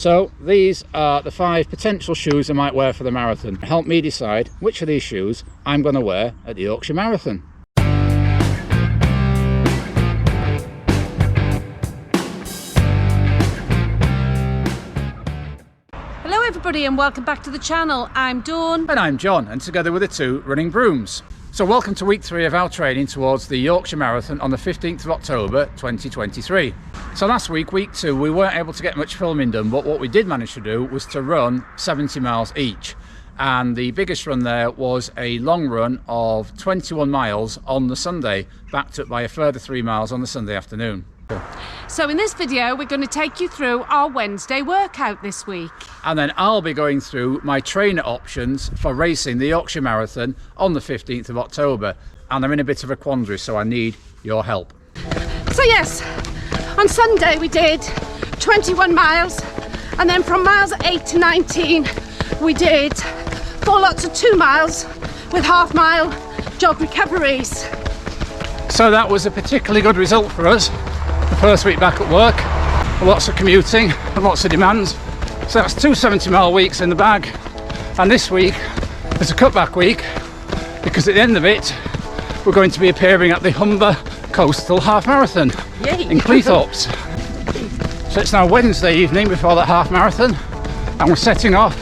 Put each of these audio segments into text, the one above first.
So these are the 5 potential shoes I might wear for the marathon. Help me decide which of these shoes I'm going to wear at the Yorkshire Marathon. Hello everybody and welcome back to the channel. I'm Dawn. And I'm John, and together we're the two running brooms. So welcome to week 3 of our training towards the Yorkshire Marathon on the 15th of October 2023. So last week, week 2, we weren't able to get much filming done, but what we did manage to do was to run 70 miles each. And the biggest run there was a long run of 21 miles on the Sunday, backed up by a further 3 miles on the Sunday afternoon. So in this video, we're going to take you through our Wednesday workout this week. And then I'll be going through my trainer options for racing the Yorkshire Marathon on the 15th of October. And I'm in a bit of a quandary, so I need your help. So yes, on Sunday we did 21 miles, and then from miles 8 to 19 we did 4 lots of 2 miles with half-mile jog recoveries. So that was a particularly good result for us. The first week back at work, lots of commuting and lots of demands. So that's 2 70-mile weeks in the bag. And this week is a cutback week because at the end of it, we're going to be appearing at the Humber Coastal Half Marathon in Cleethorpes. So it's now Wednesday evening before that half marathon, and we're setting off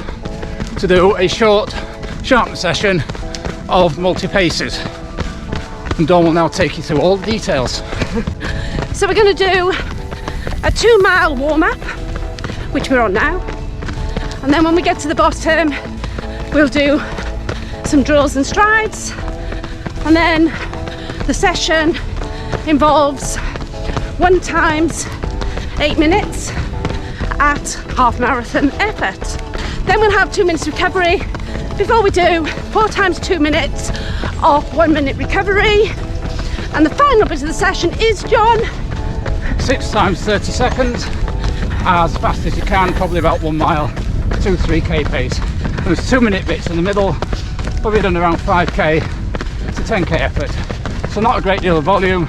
to do a short sharp session of multi-paces. And Dawn will now take you through all the details. So we're going to do a 2-mile warm-up, which we're on now, and then when we get to the bottom we'll do some drills and strides, and then the session involves 1 times 8 minutes at half marathon effort. Then we'll have 2 minutes recovery before we do 4 times 2 minutes of 1 minute recovery, and the final bit of the session is, John, 6 times 30 seconds, as fast as you can, probably about 1 mile, 2-3k pace. There's 2-minute bits in the middle, probably done around 5k to 10k effort. So not a great deal of volume,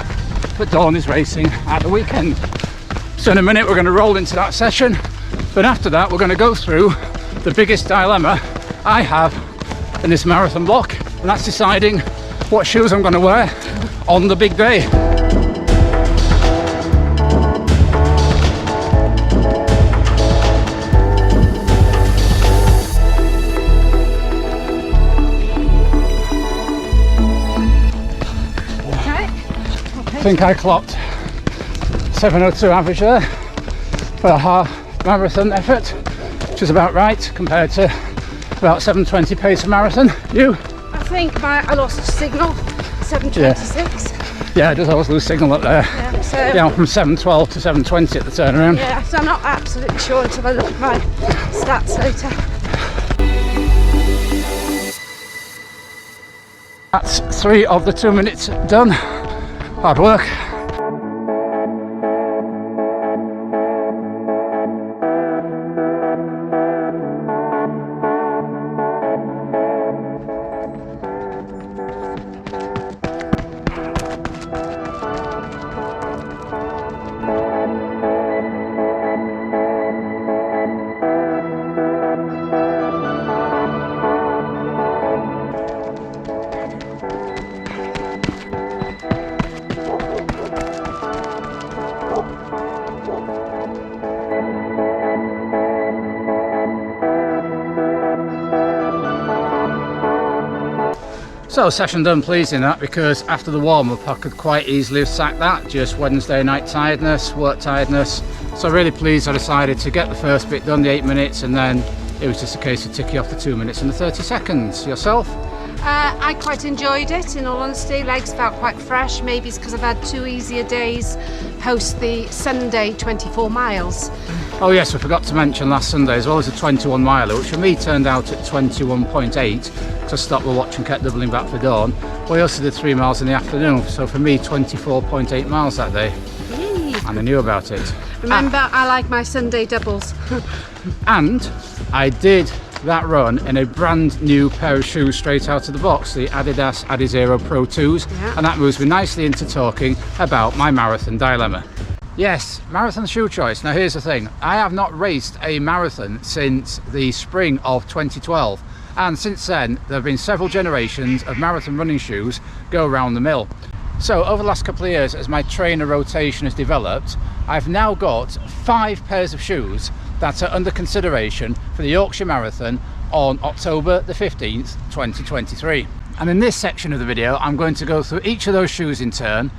but Dawn is racing at the weekend. So in a minute we're going to roll into that session, but after that we're going to go through the biggest dilemma I have in this marathon block, and that's deciding what shoes I'm going to wear on the big day. I think I clocked 7:02 average there for a half marathon effort, which is about right compared to about 7:20 pace for marathon. You? I think I lost signal, 7:26. Yeah, it does always lose signal up there. Yeah, so Yeah, from 7:12 to 7:20 at the turnaround. yeah, so I'm not absolutely sure until I look at my stats later. That's 3 of the 2 minutes done. Hard work. So session done pleasing that, because after the warm-up I could quite easily have sacked that, just Wednesday night tiredness, work tiredness. So really pleased I decided to get the first bit done, the 8 minutes, and then it was just a case of ticking off the 2 minutes and the 30 seconds. Yourself? I quite enjoyed it, in all honesty. Legs felt quite fresh. Maybe it's because I've had 2 easier days post the Sunday 24 miles. Oh yes, we forgot to mention last Sunday as well as a 21 miler, which for me turned out at 21.8. To stop the watch and kept doubling back for Dawn. We also did 3 miles in the afternoon, so for me 24.8 miles that day. Yay. And I knew about it. Remember, I like my Sunday doubles. And I did that run in a brand new pair of shoes straight out of the box, the Adidas Adizero Pro 2s, Yeah. and that moves me nicely into talking about my marathon dilemma. Yes, marathon shoe choice. Now here's the thing, I have not raced a marathon since the spring of 2012, and since then there have been several generations of marathon running shoes go around the mill. So over the last couple of years, as my trainer rotation has developed, I've now got 5 pairs of shoes that are under consideration for the Yorkshire Marathon on October the 15th 2023. And in this section of the video I'm going to go through each of those shoes in turn,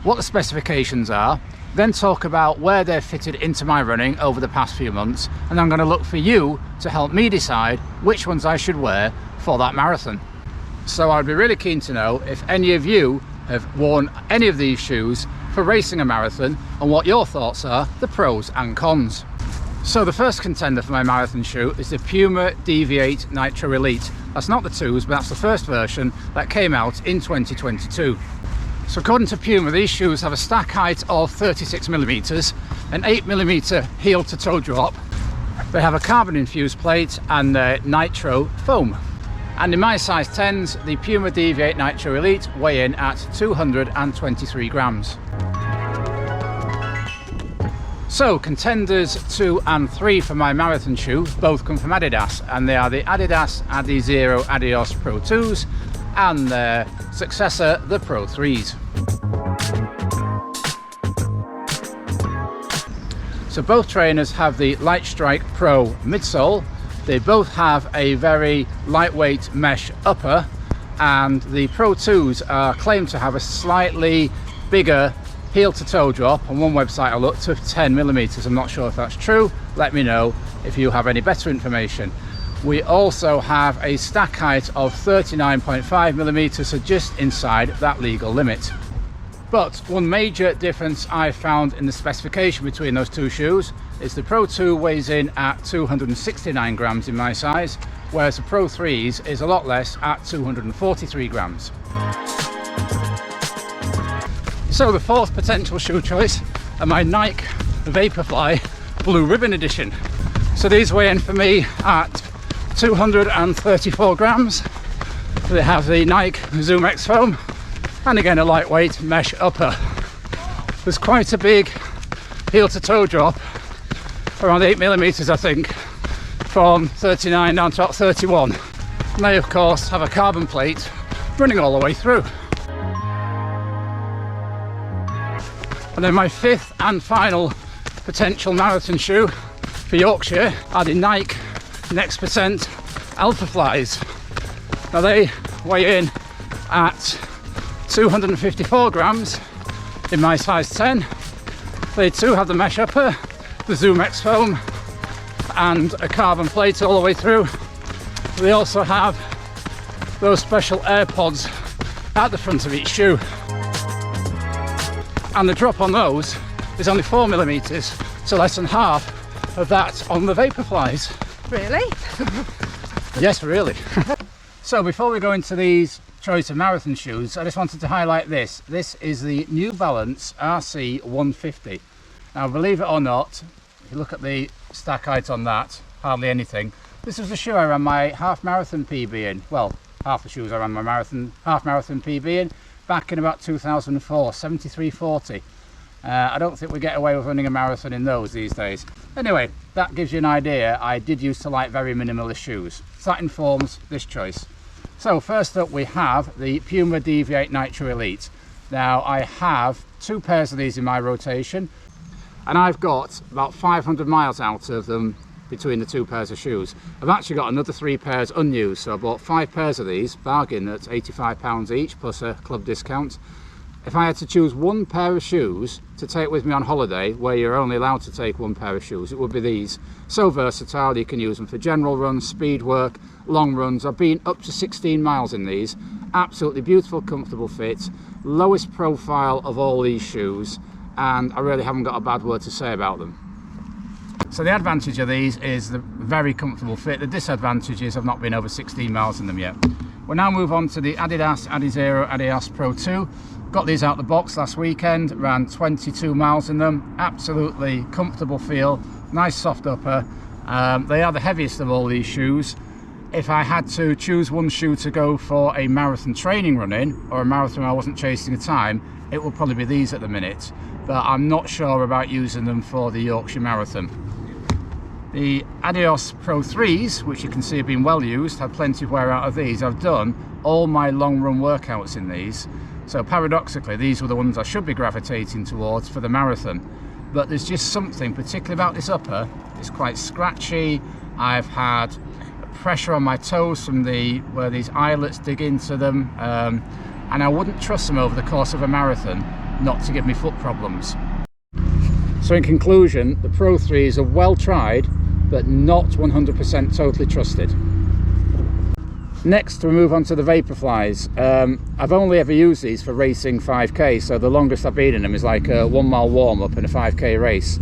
what the specifications are, then talk about where they're fitted into my running over the past few months, and I'm going to look for you to help me decide which ones I should wear for that marathon. So I'd be really keen to know if any of you have worn any of these shoes for racing a marathon and what your thoughts are, the pros and cons. So the first contender for my marathon shoe is the Puma DV8 Nitro Elite. That's not the 2s, but that's the first version that came out in 2022. So according to Puma, these shoes have a stack height of 36mm, an 8mm heel to toe drop. They have a carbon infused plate and nitro foam. And in my size 10s, the Puma DV8 Nitro Elite weigh in at 223 grams. So contenders 2 and 3 for my marathon shoe both come from Adidas, and they are the Adidas Adizero Adios Pro 2s and their successor, the Pro 3s. So both trainers have the Light Strike Pro midsole. They both have a very lightweight mesh upper, and the Pro 2s are claimed to have a slightly bigger heel to toe drop. On one website I looked to 10mm. I'm not sure if that's true. Let me know if you have any better information. We also have a stack height of 39.5mm, so just inside that legal limit. But one major difference I found in the specification between those two shoes is the Pro 2 weighs in at 269 grams in my size, whereas the Pro 3s is a lot less at 243 grams. So the fourth potential shoe choice are my Nike Vaporfly Blue Ribbon Edition. So these weigh in for me at 234 grams. They have the Nike Zoom X foam and again a lightweight mesh upper. There's quite a big heel to toe drop, around 8mm I think, from 39 down to about 31. And they of course have a carbon plate running all the way through. And then my fifth and final potential marathon shoe for Yorkshire are the Nike Next Percent Alpha Flies. Now they weigh in at 254 grams in my size 10. They too have the mesh upper, the Zoom X foam and a carbon plate all the way through. They also have those special AirPods at the front of each shoe. And the drop on those is only 4mm, so less than half of that on the Vaporflies. Really? Yes, really. So before we go into these choice of marathon shoes, I just wanted to highlight this. This is the New Balance RC 150. Now believe it or not, if you look at the stack height on that, hardly anything. This was the shoe I ran my half marathon PB in. Well, half the shoes I ran my half marathon PB in back in about 2004, 73.40. I don't think we get away with running a marathon in those these days. Anyway, that gives you an idea. I did used to like very minimalist shoes. So that informs this choice. So first up we have the Puma DV8 Nitro Elite. Now I have 2 pairs of these in my rotation, and I've got about 500 miles out of them between the 2 pairs of shoes. I've actually got another 3 pairs unused, so I bought 5 pairs of these, bargain at £85 each plus a club discount. If I had to choose one pair of shoes to take with me on holiday, where you're only allowed to take 1 pair of shoes, it would be these. So versatile, you can use them for general runs, speed work, long runs. I've been up to 16 miles in these. Absolutely beautiful, comfortable fit, lowest profile of all these shoes, and I really haven't got a bad word to say about them. So the advantage of these is the very comfortable fit. The disadvantage is I've not been over 16 miles in them yet. We'll now move on to the Adidas Adizero Adios Pro 2. Got these out the box last weekend, ran 22 miles in them. Absolutely comfortable feel, nice soft upper. They are the heaviest of all these shoes. if I had to choose one shoe to go for a marathon training run in, or a marathon I wasn't chasing a time, it will probably be these at the minute, but I'm not sure about using them for the Yorkshire Marathon. The Adios Pro 3s, which you can see have been well used, had plenty of wear out of these. I've done all my long run workouts in these, so paradoxically these were the ones I should be gravitating towards for the marathon. But there's just something particularly about this upper. It's quite scratchy. I've had pressure on my toes from where these eyelets dig into them, and I wouldn't trust them over the course of a marathon not to give me foot problems. So in conclusion, the Pro 3s are well tried, but not 100% totally trusted. Next, we move on to the Vaporflies. I've only ever used these for racing 5k, so the longest I've been in them is like a 1 mile warm up in a 5k race.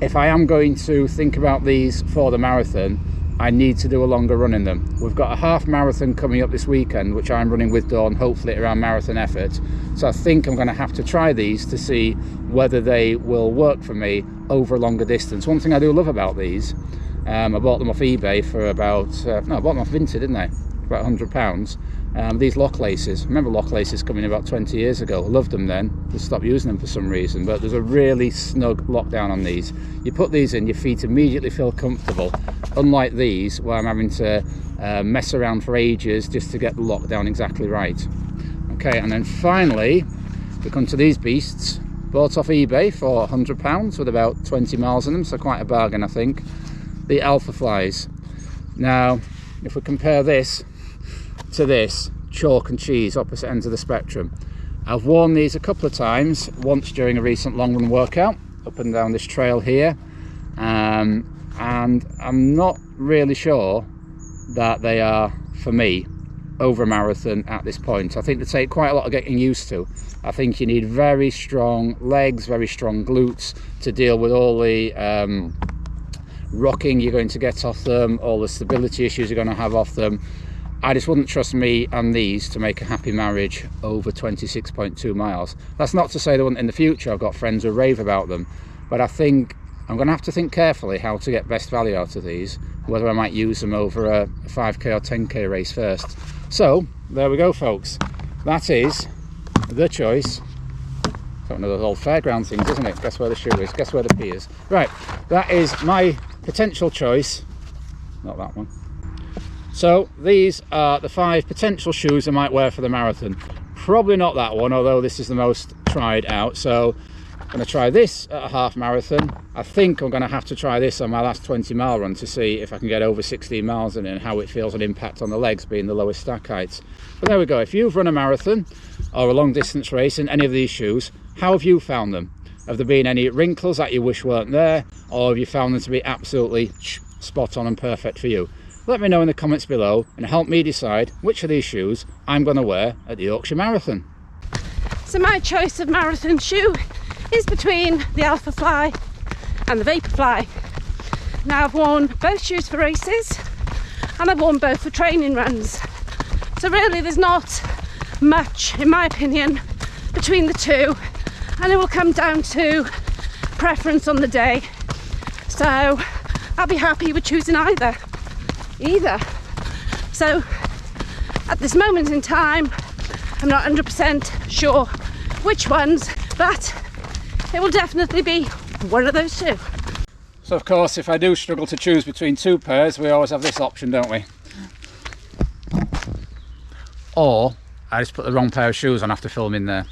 If I am going to think about these for the marathon, I need to do a longer run in them. We've got a half marathon coming up this weekend, which I'm running with Dawn, hopefully around marathon effort. So I think I'm going to have to try these to see whether they will work for me over a longer distance. One thing I do love about these, I bought them off eBay for about, no, I bought them off Vinted, didn't I? About £100. These lock laces, remember lock laces coming about 20 years ago? I loved them then, just stopped using them for some reason, but there's a really snug lockdown on these. You put these in, your feet immediately feel comfortable, unlike these where I'm having to mess around for ages just to get the lockdown exactly right. Okay, and then finally we come to these beasts, bought off eBay for £100 with about 20 miles in them, so quite a bargain I think. The Alpha Flies. Now if we compare this to this, chalk and cheese, opposite ends of the spectrum. I've worn these a couple of times, once during a recent long run workout up and down this trail here, and I'm not really sure that they are for me over a marathon at this point. I think they take quite a lot of getting used to. I think you need very strong legs, very strong glutes to deal with all the rocking you're going to get off them, all the stability issues you're going to have off them. I just wouldn't trust me and these to make a happy marriage over 26.2 miles. That's not to say they wouldn't in the future. I've got friends who rave about them, but I think I'm going to have to think carefully how to get best value out of these, whether I might use them over a 5k or 10k race first. So there we go folks, that is the choice. It's one of those old fairground things, isn't it? Guess where the shoe is, guess where the pea is. Right, that is my potential choice, not that one. So these are the 5 potential shoes I might wear for the marathon. Probably not that one, although this is the most tried out. So I'm going to try this at a half marathon. I think I'm going to have to try this on my last 20 mile run to see if I can get over 16 miles in it and how it feels an impact on the legs being the lowest stack heights. But there we go. If you've run a marathon or a long distance race in any of these shoes, how have you found them? Have there been any wrinkles that you wish weren't there, or have you found them to be absolutely spot on and perfect for you? Let me know in the comments below and help me decide which of these shoes I'm going to wear at the Yorkshire Marathon. So my choice of marathon shoe is between the Alpha Fly and the Vaporfly. Now I've worn both shoes for races and I've worn both for training runs. So really there's not much, in my opinion, between the two, and it will come down to preference on the day. So I'll be happy with choosing either. So at this moment in time I'm not 100% sure which ones, but it will definitely be one of those two. So of course if I do struggle to choose between 2 pairs, we always have this option, don't we? Or I just put the wrong pair of shoes on after filming there.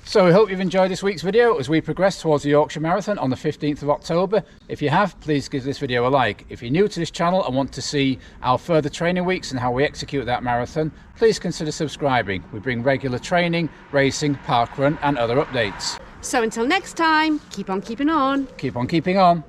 So we hope you've enjoyed this week's video as we progress towards the Yorkshire Marathon on the 15th of October. If you have, please give this video a like. If you're new to this channel and want to see our further training weeks and how we execute that marathon, please consider subscribing. We bring regular training, racing, parkrun and other updates. So until next time, keep on keeping on. Keep on keeping on.